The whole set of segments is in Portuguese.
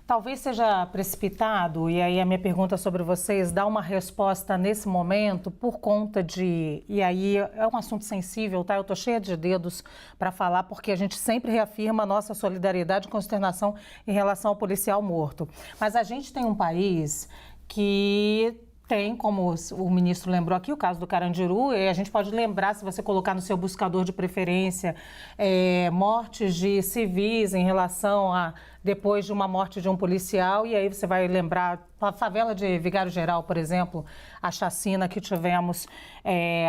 talvez seja precipitado, e aí a minha pergunta sobre vocês, dar uma resposta nesse momento por conta de... E aí é um assunto sensível, tá? Eu tô cheia de dedos para falar, porque a gente sempre reafirma a nossa solidariedade e consternação em relação ao policial morto. Mas a gente tem um país que... tem, como o ministro lembrou aqui, o caso do Carandiru, e a gente pode lembrar, se você colocar no seu buscador de preferência, mortes de civis em relação a, depois de uma morte de um policial, e aí você vai lembrar, a favela de Vigário Geral, por exemplo, a chacina que tivemos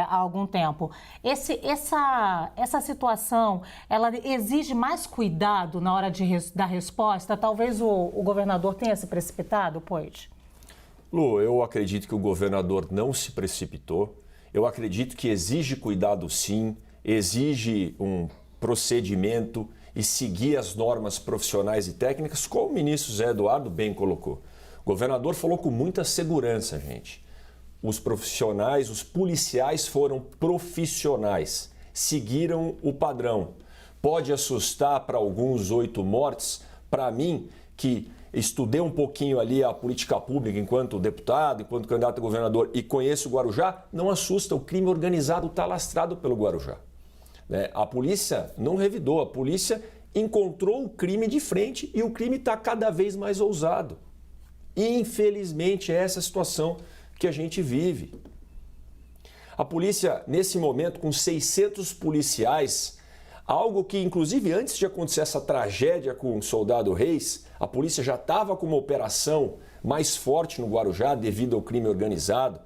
há algum tempo. Essa situação, ela exige mais cuidado na hora da resposta? Talvez o governador tenha se precipitado, pois... Lu, eu acredito que o governador não se precipitou. Eu acredito que exige cuidado sim, exige um procedimento e seguir as normas profissionais e técnicas, como o ministro Zé Eduardo bem colocou. O governador falou com muita segurança, gente. Os profissionais, os policiais foram profissionais, seguiram o padrão. Pode assustar para alguns 8 mortes, para mim, que... estudei um pouquinho ali a política pública enquanto deputado, enquanto candidato a governador e conheço o Guarujá, não assusta, o crime organizado está lastrado pelo Guarujá. A polícia não revidou, a polícia encontrou o crime de frente e o crime está cada vez mais ousado. Infelizmente, é essa situação que a gente vive. A polícia, nesse momento, com 600 policiais, algo que, inclusive, antes de acontecer essa tragédia com o soldado Reis, a polícia já estava com uma operação mais forte no Guarujá devido ao crime organizado,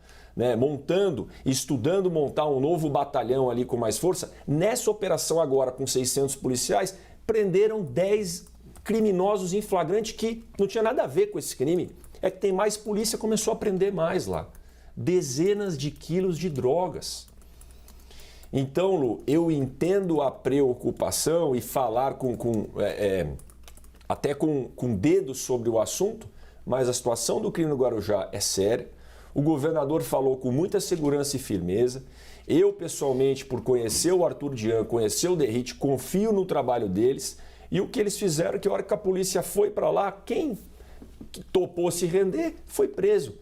estudando montar um novo batalhão ali com mais força. Nessa operação agora, com 600 policiais, prenderam 10 criminosos em flagrante que não tinha nada a ver com esse crime. É que tem mais polícia, começou a prender mais lá. Dezenas de quilos de drogas. Então, Lu, eu entendo a preocupação e falar até com dedos sobre o assunto, mas a situação do crime no Guarujá é séria. O governador falou com muita segurança e firmeza. Eu, pessoalmente, por conhecer o Arthur Dian, conhecer o Derrite, confio no trabalho deles. E o que eles fizeram, que a hora que a polícia foi para lá, quem topou se render foi preso.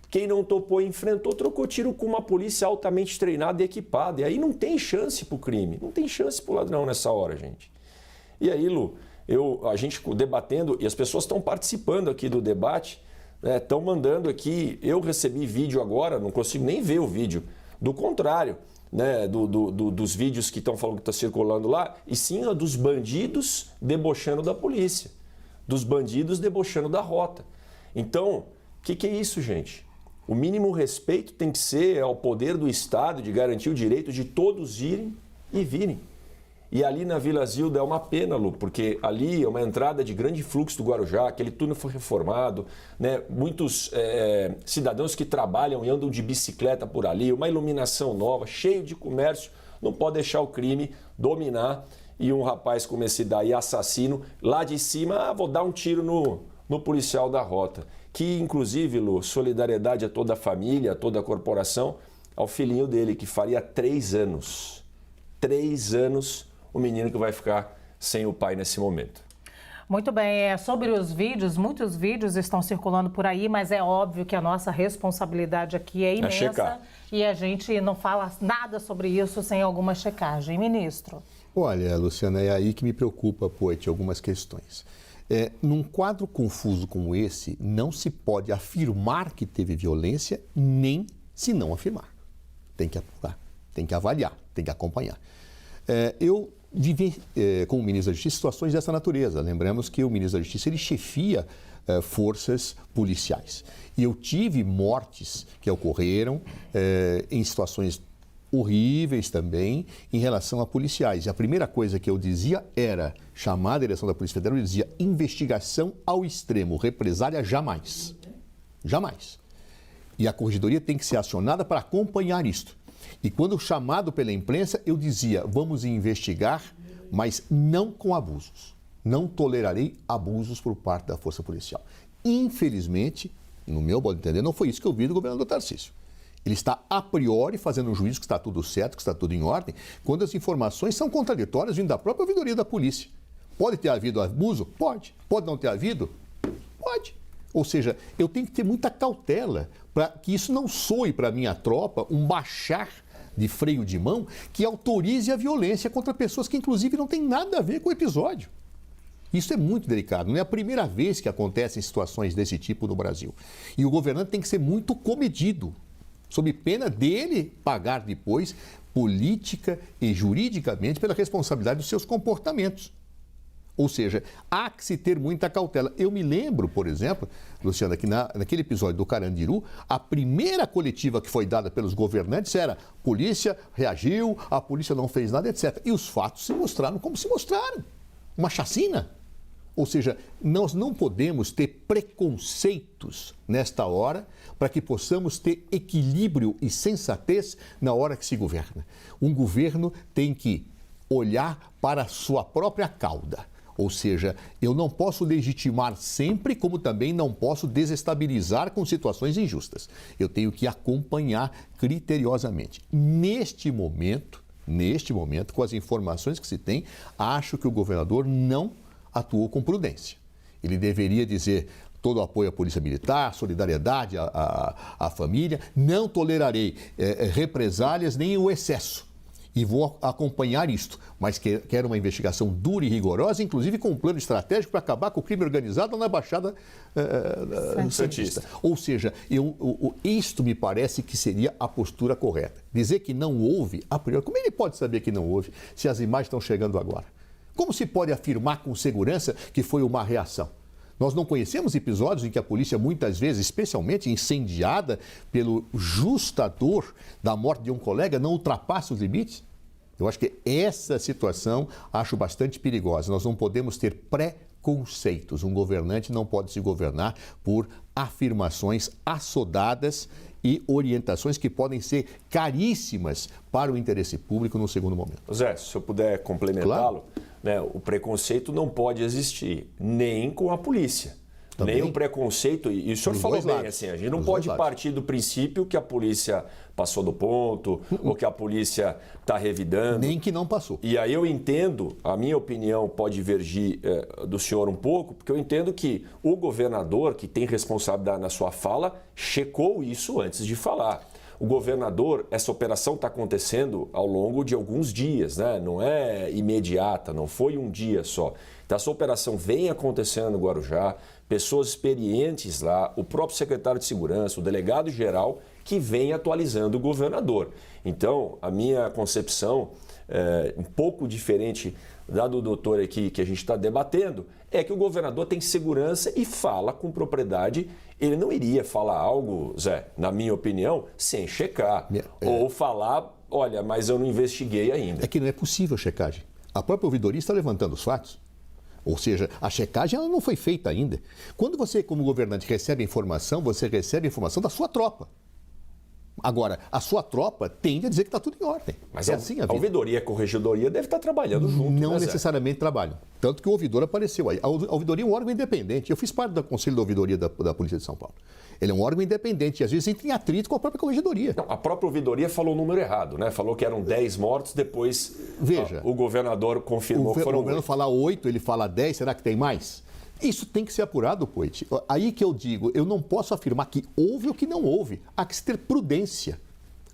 Quem não topou, enfrentou, trocou tiro com uma polícia altamente treinada e equipada. E aí não tem chance para o crime, não tem chance para o ladrão nessa hora, gente. E aí, Lu, a gente debatendo, e as pessoas estão participando aqui do debate, estão mandando aqui, eu recebi vídeo agora, não consigo nem ver o vídeo, do contrário, dos vídeos que estão falando que está circulando lá, e sim dos bandidos debochando da polícia, dos bandidos debochando da rota. Então, o que é isso, gente? O mínimo respeito tem que ser ao poder do Estado de garantir o direito de todos irem e virem. E ali na Vila Zilda é uma pena, Lu, porque ali é uma entrada de grande fluxo do Guarujá, aquele túnel foi reformado, muitos cidadãos que trabalham e andam de bicicleta por ali, uma iluminação nova, cheio de comércio, não pode deixar o crime dominar e um rapaz como esse daí, assassino, lá de cima, vou dar um tiro no policial da rota. Que, inclusive, Lu, solidariedade a toda a família, a toda a corporação, ao filhinho dele, que faria 3 anos. 3 anos, o menino que vai ficar sem o pai nesse momento. Muito bem, sobre os vídeos, muitos vídeos estão circulando por aí, mas é óbvio que a nossa responsabilidade aqui é imensa e a gente não fala nada sobre isso sem alguma checagem. Ministro. Olha, Luciana, é aí que me preocupa, Poit, algumas questões. Num quadro confuso como esse, não se pode afirmar que teve violência, nem se não afirmar. Tem que apurar, tem que avaliar, tem que acompanhar. Eu vivi, como ministro da Justiça, situações dessa natureza. Lembramos que o ministro da Justiça, ele chefia forças policiais. E eu tive mortes que ocorreram em situações horríveis também em relação a policiais. E a primeira coisa que eu dizia era, chamar a direção da Polícia Federal, eu dizia investigação ao extremo, represália jamais. Jamais. E a Corregedoria tem que ser acionada para acompanhar isto. E quando chamado pela imprensa, eu dizia, vamos investigar, mas não com abusos. Não tolerarei abusos por parte da Força Policial. Infelizmente, no meu modo de entender, não foi isso que eu vi do governador Tarcísio. Ele está, a priori, fazendo um juízo que está tudo certo, que está tudo em ordem, quando as informações são contraditórias vindo da própria ouvidoria da polícia. Pode ter havido abuso? Pode. Pode não ter havido? pode. Ou seja, eu tenho que ter muita cautela para que isso não soe para a minha tropa um baixar de freio de mão que autorize a violência contra pessoas que, inclusive, não têm nada a ver com o episódio. Isso é muito delicado. Não é a primeira vez que acontecem situações desse tipo no Brasil. E o governante tem que ser muito comedido, sob pena dele pagar depois, política e juridicamente, pela responsabilidade dos seus comportamentos. Ou seja, há que se ter muita cautela. Eu me lembro, por exemplo, Luciana, que naquele episódio do Carandiru, a primeira coletiva que foi dada pelos governantes era: polícia reagiu, a polícia não fez nada, etc. E os fatos se mostraram como se mostraram. Uma chacina. Ou seja, nós não podemos ter preconceitos nesta hora para que possamos ter equilíbrio e sensatez na hora que se governa. Um governo tem que olhar para a sua própria cauda. Ou seja, eu não posso legitimar sempre, como também não posso desestabilizar com situações injustas. Eu tenho que acompanhar criteriosamente. Neste momento, com as informações que se tem, acho que o governador não atuou com prudência. Ele deveria dizer: todo o apoio à Polícia Militar, solidariedade à família, não tolerarei represálias nem o excesso. E vou acompanhar isto, mas quero uma investigação dura e rigorosa, inclusive com um plano estratégico para acabar com o crime organizado na Baixada Santista. Ou seja, isto me parece que seria a postura correta. Dizer que não houve, a priori, como ele pode saber que não houve se as imagens estão chegando agora? Como se pode afirmar com segurança que foi uma reação? Nós não conhecemos episódios em que a polícia, muitas vezes, especialmente incendiada pelo justa dor da morte de um colega, não ultrapassa os limites? Eu acho que essa situação acho bastante perigosa. Nós não podemos ter preconceitos. Um governante não pode se governar por afirmações assodadas e orientações que podem ser caríssimas para o interesse público no segundo momento. Zé, se eu puder complementá-lo, Claro. Né, o preconceito não pode existir nem com a polícia. Também. Nem o preconceito, e o senhor Dos falou dois bem, lados. assim, a gente não Dos pode dois lados. partir do princípio que a polícia passou do ponto, ou que a polícia está revidando. Nem que não passou. E aí eu entendo, a minha opinião pode divergir do senhor um pouco, porque eu entendo que o governador, que tem responsabilidade na sua fala, checou isso antes de falar. O governador, essa operação está acontecendo ao longo de alguns dias, né? Não é imediata, não foi um dia só. Então, essa operação vem acontecendo no Guarujá, pessoas experientes lá, o próprio secretário de Segurança, o delegado-geral, que vem atualizando o governador. Então, a minha concepção, um pouco diferente da do doutor aqui que a gente está debatendo, é que o governador tem segurança e fala com propriedade. Ele não iria falar algo, Zé, na minha opinião, sem checar. Ou falar: olha, mas eu não investiguei ainda. É que não é possível a checagem. A própria ouvidoria está levantando os fatos. Ou seja, a checagem ela não foi feita ainda. Quando você, como governante, recebe informação, você recebe informação da sua tropa. Agora, a sua tropa tende a dizer que está tudo em ordem. Mas é assim a vida. ouvidoria e a corregedoria devem estar trabalhando junto. Não né, Zé? necessariamente trabalham. Tanto que o ouvidor apareceu aí. A ouvidoria é um órgão independente. Eu fiz parte do Conselho da Ouvidoria da Polícia de São Paulo. Ele é um órgão independente e às vezes entra em atrito com a própria corregedoria. Não, a própria ouvidoria falou o número errado, né? Falou que eram 10 mortos, depois Veja, o governador confirmou que foram O governo 8. fala 8, ele fala 10, será que tem mais? Isso tem que ser apurado, Poit. Aí que eu digo, eu não posso afirmar que houve ou que não houve. Há que se ter prudência.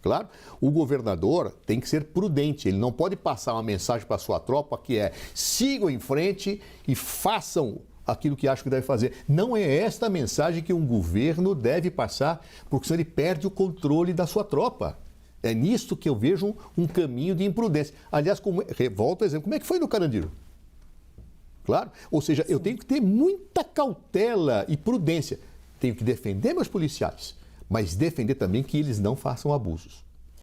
Claro, o governador tem que ser prudente, ele não pode passar uma mensagem para a sua tropa que é: sigam em frente e façam aquilo que acham que deve fazer. Não é esta a mensagem que um governo deve passar, porque senão ele perde o controle da sua tropa. É nisto que eu vejo um caminho de imprudência. Aliás, volto a exemplo, como é que foi no Carandiru? Claro, ou seja, eu tenho que ter muita cautela e prudência. Tenho que defender meus policiais, mas defender também que eles não façam abusos.